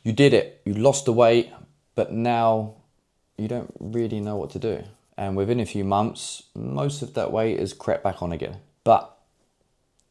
You did it, you lost the weight, but now you don't really know what to do. And within a few months, most of that weight has crept back on again. But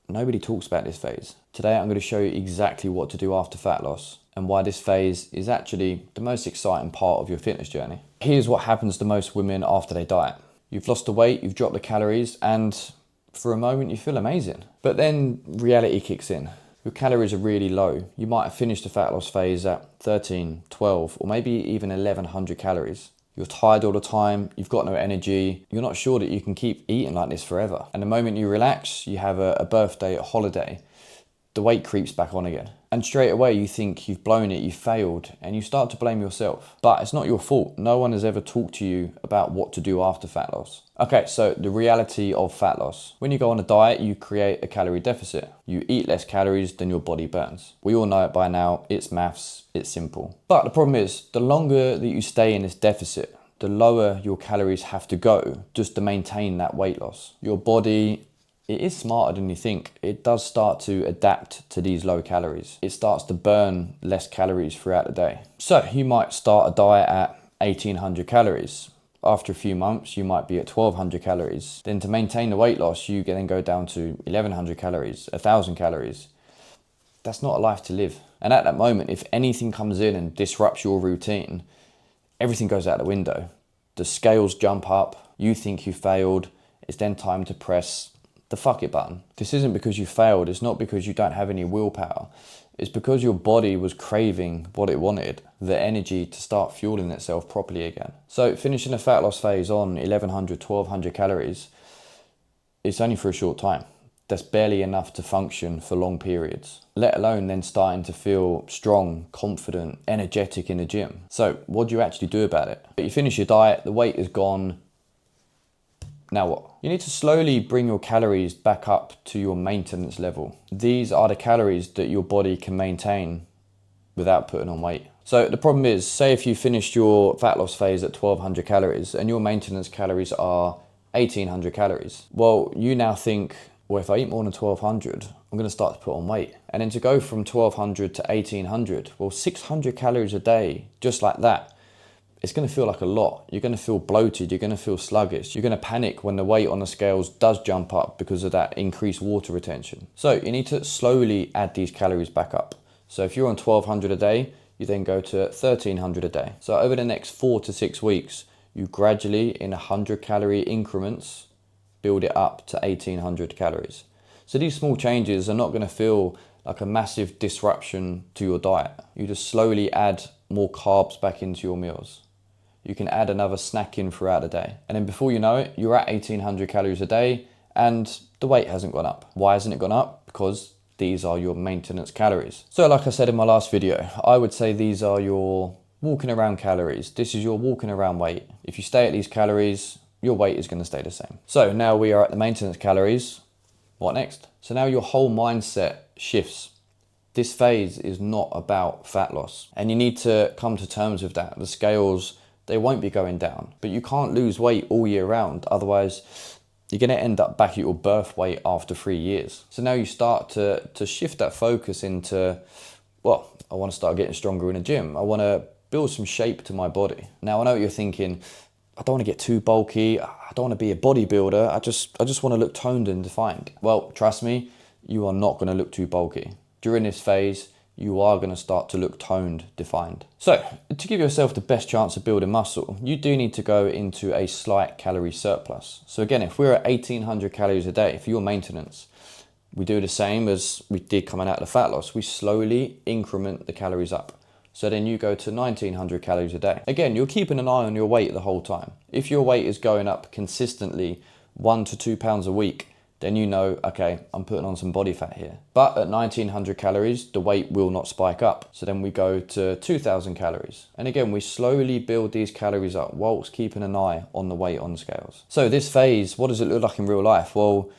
nobody talks about this phase. Today I'm going to show you exactly what to do after fat loss and why this phase is actually the most exciting part of your fitness journey. Here's what happens to most women after they diet. You've lost the weight, you've dropped the calories, and for a moment you feel amazing. But then reality kicks in. Your calories are really low. You might have finished the fat loss phase at 13, 12, or maybe even 1100 calories. You're tired all the time, you've got no energy, you're not sure that you can keep eating like this forever. And the moment you relax, you have a birthday, a holiday, the weight creeps back on again. And straight away you think you've blown it, you've failed, and you start to blame yourself. But it's not your fault. No one has ever talked to you about what to do after fat loss. Okay, so the reality of fat loss. When you go on a diet, you create a calorie deficit. You eat less calories than your body burns. We all know it by now, it's maths, it's simple. But the problem is, the longer that you stay in this deficit, the lower your calories have to go just to maintain that weight loss. Your body, it is smarter than you think. It does start to adapt to these low calories. It starts to burn less calories throughout the day. So you might start a diet at 1800 calories. After a few months, you might be at 1200 calories. Then to maintain the weight loss, you then go down to 1100 calories, 1000 calories. That's not a life to live. And at that moment, if anything comes in and disrupts your routine, everything goes out the window. The scales jump up, you think you failed, it's then time to press the fuck it button. This isn't because you failed, it's not because you don't have any willpower. It's because your body was craving what it wanted, the energy to start fueling itself properly again. So finishing a fat loss phase on 1100, 1200 calories, it's only for a short time. That's barely enough to function for long periods, let alone then starting to feel strong, confident, energetic in the gym. So what do you actually do about it? You finish your diet, the weight is gone. Now what? You need to slowly bring your calories back up to your maintenance level. These are the calories that your body can maintain without putting on weight. So the problem is, say if you finished your fat loss phase at 1200 calories and your maintenance calories are 1800 calories. Well, you now think, well, if I eat more than 1200, I'm going to start to put on weight. And then to go from 1200 to 1800, well, 600 calories a day, just like that, it's going to feel like a lot. You're going to feel bloated, you're going to feel sluggish, you're going to panic when the weight on the scales does jump up because of that increased water retention. So you need to slowly add these calories back up. So if you're on 1200 a day, you then go to 1300 a day. So over the next 4 to 6 weeks, you gradually, in 100 calorie increments, build it up to 1800 calories. So these small changes are not going to feel like a massive disruption to your diet. You just slowly add more carbs back into your meals. You can add another snack in throughout the day. And then before you know it, you're at 1800 calories a day and the weight hasn't gone up. Why hasn't it gone up? Because these are your maintenance calories. So like I said in my last video, I would say these are your walking around calories. This is your walking around weight. If you stay at these calories, your weight is going to stay the same. So now we are at the maintenance calories. What next? So now your whole mindset shifts. This phase is not about fat loss, and you need to come to terms with that. The scales, they won't be going down, but you can't lose weight all year round. Otherwise, you're going to end up back at your birth weight after 3 years. So now you start to shift that focus into, well, I want to start getting stronger in the gym. I want to build some shape to my body. Now I know what you're thinking. I don't want to get too bulky. I don't want to be a bodybuilder. I just want to look toned and defined. Well, trust me, you are not going to look too bulky. During this phase, you are going to start to look toned, defined. So to give yourself the best chance of building muscle, you do need to go into a slight calorie surplus. So again, if we're at 1800 calories a day for your maintenance, we do the same as we did coming out of the fat loss. We slowly increment the calories up. So then you go to 1900 calories a day. Again, you're keeping an eye on your weight the whole time. If your weight is going up consistently 1 to 2 pounds a week, then you know, okay, I'm putting on some body fat here. But at 1900 calories, the weight will not spike up. So then we go to 2000 calories. And again, we slowly build these calories up whilst keeping an eye on the weight on the scales. So this phase, what does it look like in real life? Well,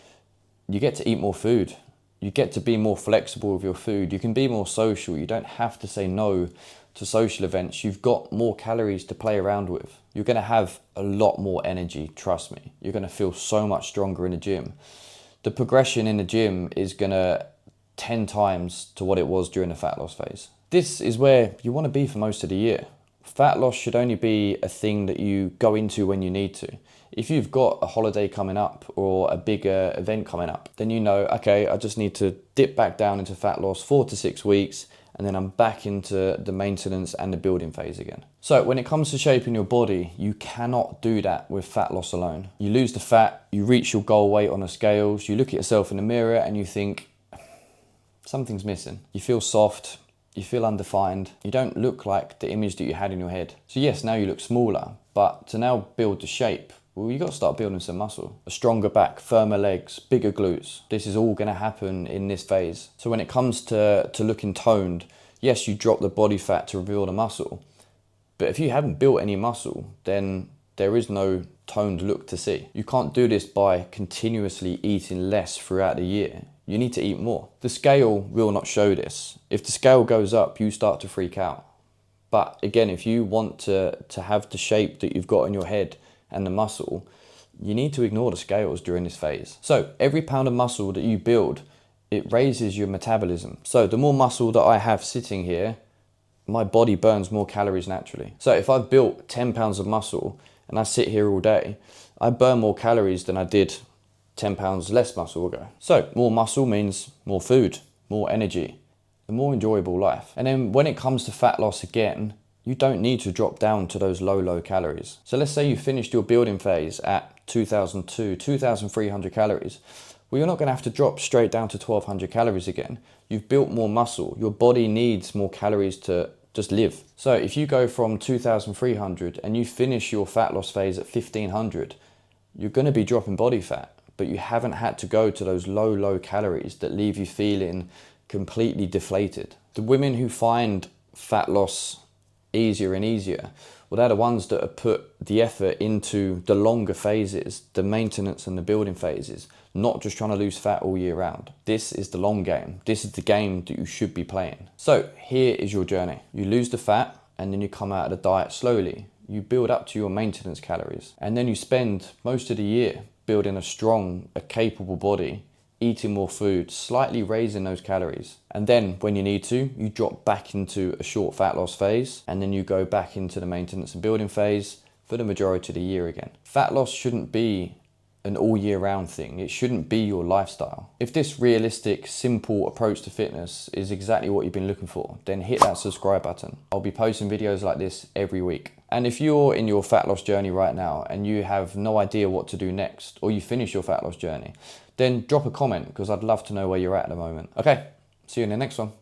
you get to eat more food. You get to be more flexible with your food. You can be more social. You don't have to say no to social events. You've got more calories to play around with. You're going to have a lot more energy, trust me. You're going to feel so much stronger in the gym. The progression in the gym is going to 10 times to what it was during the fat loss phase. This is where you want to be for most of the year. Fat loss should only be a thing that you go into when you need to. If you've got a holiday coming up or a bigger event coming up, then you know, okay, I just need to dip back down into fat loss 4 to 6 weeks, and then I'm back into the maintenance and the building phase again. So when it comes to shaping your body, you cannot do that with fat loss alone. You lose the fat, you reach your goal weight on the scales, you look at yourself in the mirror and you think, something's missing. You feel soft, you feel undefined, you don't look like the image that you had in your head. So yes, now you look smaller, but to now build the shape, well, you got to start building some muscle. A stronger back, firmer legs, bigger glutes. This is all going to happen in this phase. So when it comes to looking toned, yes, you drop the body fat to reveal the muscle. But if you haven't built any muscle, then there is no toned look to see. You can't do this by continuously eating less throughout the year. You need to eat more. The scale will not show this. If the scale goes up, you start to freak out. But again, if you want to have the shape that you've got in your head and the muscle, you need to ignore the scales during this phase. So every pound of muscle that you build, it raises your metabolism. So the more muscle that I have sitting here, my body burns more calories naturally. So if I've built 10 pounds of muscle and I sit here all day, I burn more calories than I did 10 pounds less muscle ago. So more muscle means more food, more energy, a more enjoyable life. And then when it comes to fat loss again, you don't need to drop down to those low calories. So let's say you finished your building phase at 2,300 calories. Well, you're not going to have to drop straight down to 1,200 calories again. You've built more muscle. Your body needs more calories to just live. So if you go from 2,300 and you finish your fat loss phase at 1,500, you're going to be dropping body fat, but you haven't had to go to those low calories that leave you feeling completely deflated. The women who find fat loss easier and easier, well, they're the ones that have put the effort into the longer phases, the maintenance and the building phases, not just trying to lose fat all year round. This is the long game. This is the game that you should be playing. So here is your journey. You lose the fat and then you come out of the diet slowly. You build up to your maintenance calories and then you spend most of the year building a strong, a capable body, eating more food, slightly raising those calories. And then when you need to, you drop back into a short fat loss phase and then you go back into the maintenance and building phase for the majority of the year again. Fat loss shouldn't be an all year round thing. It shouldn't be your lifestyle. If this realistic, simple approach to fitness is exactly what you've been looking for, then hit that subscribe button. I'll be posting videos like this every week. And if you're in your fat loss journey right now and you have no idea what to do next, or you finish your fat loss journey, then drop a comment because I'd love to know where you're at the moment. Okay, see you in the next one.